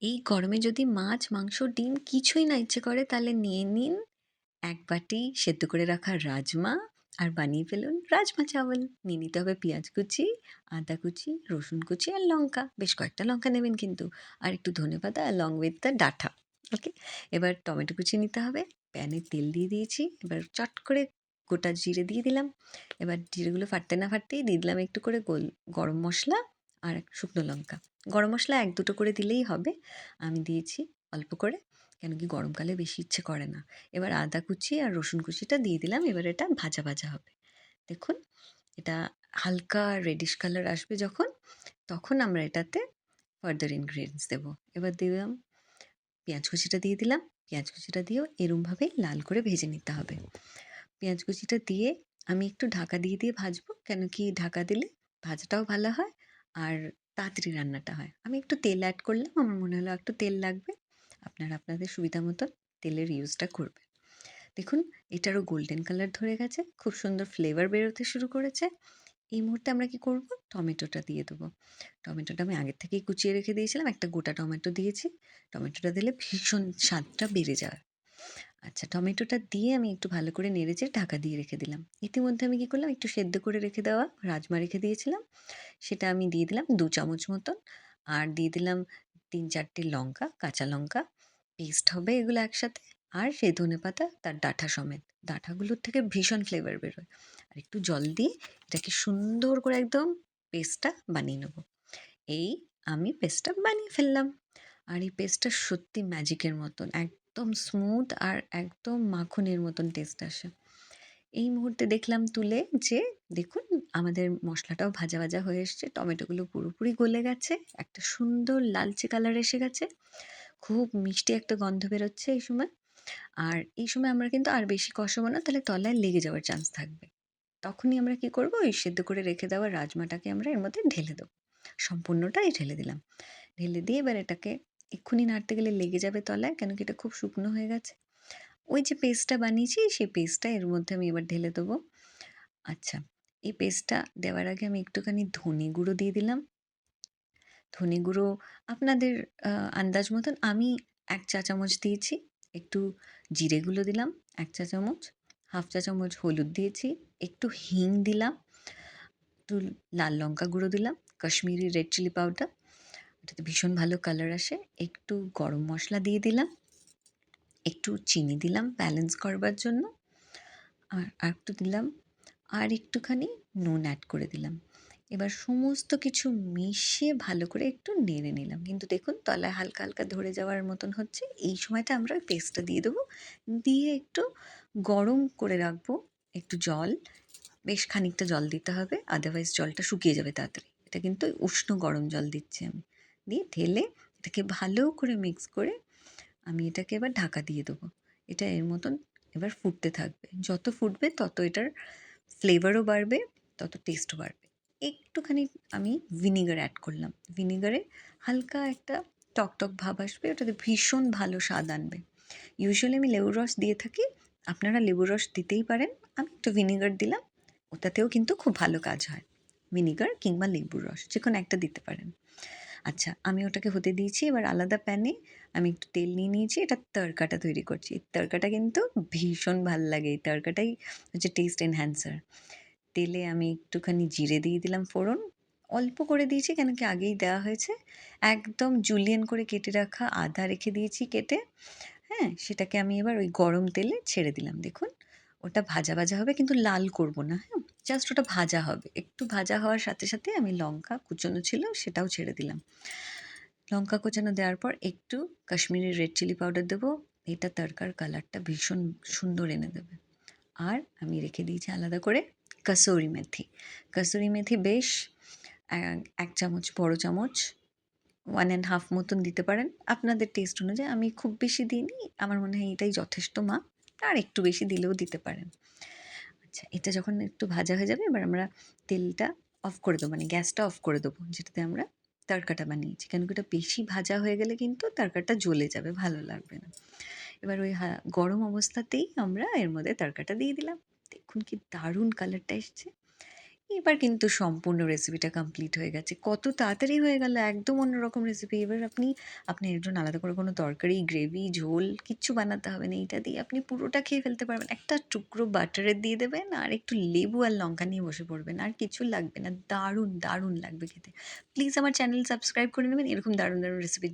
এই গরমে যদি মাছ, মাংস, ডিম কিছুই না ইচ্ছে করে তাহলে নিয়ে নিন ১ বাটি সেদ্ধ করে রাখা রাজমা আর বানিয়ে ফেলুন রাজমা চাওয়াল। নিয়ে নিতে হবে পেঁয়াজ কুচি, আদা কুচি, রসুন কুচি আর লঙ্কা। বেশ কয়েকটা লঙ্কা নেবেন কিন্তু। আর একটু ধনেপাতা along with the ডাঁটা। ওকে? এবার টমেটো কুচি নিতে হবে। প্যানে তেল দিয়ে দিয়েছি। এবার চট করে গোটা জিরে দিয়ে দিলাম। এবার জিরেগুলো ফাটতে না ফাটতেই দিয়ে দিলাম একটু করে গরম মসলা আর শুকনো লঙ্কা। গরম মসলা ১-২ করে দিলেই হবে। আমি দিয়েছি অল্প করে। কেন কি গরমকালে বেশি ইচ্ছে করে না। এবার আদা কুচি আর রসুন কুচিটা দিয়ে দিলাম। এবার এটা ভাজা, ভাজা হবে। দেখুন এটা হালকা রেডিশ কালার আসবে যখন, তখন আমরা এটাতে ফার্দার ইনগ্রিডিয়েন্টস দেবো। এবার দিলাম পেঁয়াজ কুচিটা দিয়ে দিলাম। পেঁয়াজ কুচিটা দিয়েও এরমভাবেই লাল করে ভেজে নিতে হবে। পেঁয়াজ কুচিটা দিয়ে আমি একটু ঢাকা দিয়ে দিয়ে ভাজবো। কেন কি ঢাকা দিলে ভাজাটাও ভালো হয় আর তাড়াতাড়ি রান্নাটা হয়। আমি একটু তেল অ্যাড করলাম। আমার মনে হলো একটু তেল লাগবে। আপনারা আপনাদের সুবিধা মতন তেলের ইউজটা করবেন। দেখুন এটারও গোল্ডেন কালার ধরে গেছে। খুব সুন্দর ফ্লেভার বেরোতে শুরু করেছে। এই মুহূর্তে আমরা কি করব? টমেটোটা দিয়ে দেবো। টমেটোটা আমি আগের থেকেই কুচিয়ে রেখে দিয়েছিলাম। একটা গোটা টমেটো দিয়েছি। টমেটোটা দিলে ভীষণ স্বাদটা বেড়ে যায়। আচ্ছা টমেটোটা দিয়ে আমি একটু ভালো করে নেড়েচেড়ে ঢাকা দিয়ে রেখে দিলাম। ইতিমধ্যে আমি কি করলাম? একটু সেদ্ধ করে রেখে দেওয়া রাজমা রেখে দিয়েছিলাম। সেটা আমি দিয়ে দিলাম ২ চামচ মতন। আর দিয়ে দিলাম ৩-৪ টে লঙ্কা, কাঁচা লঙ্কা। পেস্ট হবে এগুলো একসাথে। আর সেই ধনেপাতা তার ডাঁটা সমেত। ডাঁটাগুলোর থেকে ভীষণ ফ্লেভার বেরোয়। আর একটু জল দিয়ে এটাকে সুন্দর করে একদম পেস্টটা বানিয়ে নেব। এই আমি পেস্টটা বানিয়ে ফেললাম। আর এই পেস্টটা সত্যি ম্যাজিকের মতন। একদম স্মুথ আর একদম মাখনের মতন টেস্ট আসে। এই মুহূর্তে দেখলাম তুলে যে দেখুন আমাদের মশলাটাও ভাজা, ভাজা হয়ে এসছে। টমেটোগুলো পুরোপুরি গলে গেছে। একটা সুন্দর লালচে কালার এসে গেছে। খুব মিষ্টি একটা গন্ধ বেরোচ্ছে এই সময়। আর এই সময় আমরা কিন্তু আর বেশি কষাবো না, তাহলে তলায় লেগে যাওয়ার চান্স থাকবে। তখনই আমরা কি করব? ওই সেদ্ধ করে রেখে দেওয়া রাজমাটাকে আমরা এর মধ্যে ঢেলে দেবো। সম্পূর্ণটাই ঢেলে দিলাম। ঢেলে দিয়ে এবার এটাকে এক্ষুনি নাড়তে গেলে লেগে যাবে তলায়, কেন কি এটা খুব শুকনো হয়ে গেছে। ওই যে পেস্টটা বানিয়েছি, সেই পেস্টটা এর মধ্যে আমি এবার ঢেলে দেবো। আচ্ছা, এই পেস্টটা দেওয়ার আগে আমি একটুখানি ধনে গুঁড়ো দিয়ে দিলাম। ধনে গুঁড়ো আপনাদের আন্দাজ মতন আমি ১ চা চামচ দিয়েছি। একটু জিরে গুঁড়ো দিলাম ১ চা চামচ, হাফ চা চামচ হলুদ দিয়েছি, একটু হিং দিলাম, একটু লাল লঙ্কা গুঁড়ো দিলাম, কাশ্মীরি রেড চিলি পাউডার, এটাতে ভীষণ ভালো কালার আসে। একটু গরম মশলা দিয়ে দিলাম, একটু চিনি দিলাম ব্যালেন্স করবার জন্য। আরেকটু দিলাম, আর একটুখানি নুন অ্যাড করে দিলাম। এবার সমস্ত কিছু মিশিয়ে ভালো করে একটু নেড়ে নিলাম। কিন্তু দেখুন তলায় হালকা, হালকা ধরে যাওয়ার মতন হচ্ছে। এই সময়টা আমরা ওই পেস্টটা দিয়ে দেবো। দিয়ে একটু গরম করে রাখবো। একটু জল, বেশ খানিকটা জল দিতে হবে। আদারওয়াইজ জলটা শুকিয়ে যাবে তাড়াতাড়ি। এটা কিন্তু উষ্ণ গরম জল দিচ্ছি আমি। দিয়ে ঢেলে এটাকে ভালো করে মিক্স করে আমি এটাকে এবার ঢাকা দিয়ে দেবো। এটা এর মতন এবার ফুটতে থাকবে। যত ফুটবে তত এটার ফ্লেভারও বাড়বে, তত টেস্টও বাড়বে। একটুখানি আমি ভিনিগার অ্যাড করলাম। ভিনিগারে হালকা একটা টকটক ভাব আসবে, ওটাতে ভীষণ ভালো স্বাদ আনবে। ইউজুয়ালি আমি লেবুর রস দিয়ে থাকি। আপনারা লেবুর রস দিতেই পারেন। আমি একটু ভিনিগার দিলাম। ওটাতেও কিন্তু খুব ভালো কাজ হয়। ভিনিগার কিংবা লেবুর রস যেকোনো একটা দিতে পারেন। আচ্ছা আমি ওটাকে হতে দিয়েছি। এবার আলাদা প্যানে আমি একটু তেল নিয়ে নিয়েছি। এটা তড়কাটা তৈরি করছি। এই তড়কাটা কিন্তু ভীষণ ভাল লাগে। এই তড়কাটাই হচ্ছে টেস্ট এনহ্যান্সার। তেলে আমি একটুখানি জিরে দিয়ে দিলাম ফোড়ন। অল্প করে দিয়েছি কেন কি আগেই দেওয়া হয়েছে। একদম জুলিয়েন করে কেটে রাখা আদা রেখে দিয়েছি কেটে। হ্যাঁ? সেটাকে আমি এবার ওই গরম তেলে ছেড়ে দিলাম। দেখুন ওটা ভাজা, ভাজা হবে কিন্তু লাল করব না, হ্যাঁ? জাস্ট ওটা ভাজা হবে। একটু ভাজা হওয়ার সাথে, সাথে আমি লঙ্কা কুচোনো ছিল সেটাও ছেড়ে দিলাম। লঙ্কা কুচানো দেওয়ার পর একটু কাশ্মীরি রেড চিলি পাউডার দেবো। এটা তড়কার কালারটা ভীষণ সুন্দর এনে দেবে। আর আমি রেখে দিয়েছি আলাদা করে কাসুরি মেথি। কাসুরি মেথি বেশ ১ চামচ, বড় চামচ 1 and half মতন দিতে পারেন আপনাদের টেস্ট অনুযায়ী। আমি খুব বেশি দিইনি। আমার মনে হয় এটাই যথেষ্ট মাপ। আর একটু বেশি দিলেও দিতে পারেন। আচ্ছা এটা যখন একটু ভাজা হয়ে যাবে এবার আমরা তেলটা অফ করে দেবো, মানে গ্যাসটা অফ করে দেবো, যেটাতে আমরা তড়কাটা বানিয়েছি। কেন কি ওটা বেশি ভাজা হয়ে গেলে কিন্তু তড়কাটা জ্বলে যাবে, ভালো লাগবে না। এবার ওই গরম অবস্থাতেই আমরা এর মধ্যে তড়কাটা দিয়ে দিলাম। দেখুন কি দারুণ কালারটা এসছে। এবার কিন্তু সম্পূর্ণ রেসিপিটা কমপ্লিট হয়ে গেছে। কত তাড়াতাড়ি হয়ে গেল, একদম অন্যরকম রেসিপি। এবার আপনি এর জন্য আলাদা করে কোনো তরকারি, গ্রেভি, ঝোল কিচ্ছু বানাতে হবে না। এইটা দিয়ে আপনি পুরোটা খেয়ে ফেলতে পারবেন। একটা টুকরো বাটারের দিয়ে দেবেন আর একটু লেবু আর লঙ্কা নিয়ে বসে পড়বেন। আর কিছু লাগবে না। দারুণ, দারুণ লাগবে খেতে। প্লিজ আমার চ্যানেল সাবস্ক্রাইব করে নেবেন এরকম দারুণ, দারুণ রেসিপির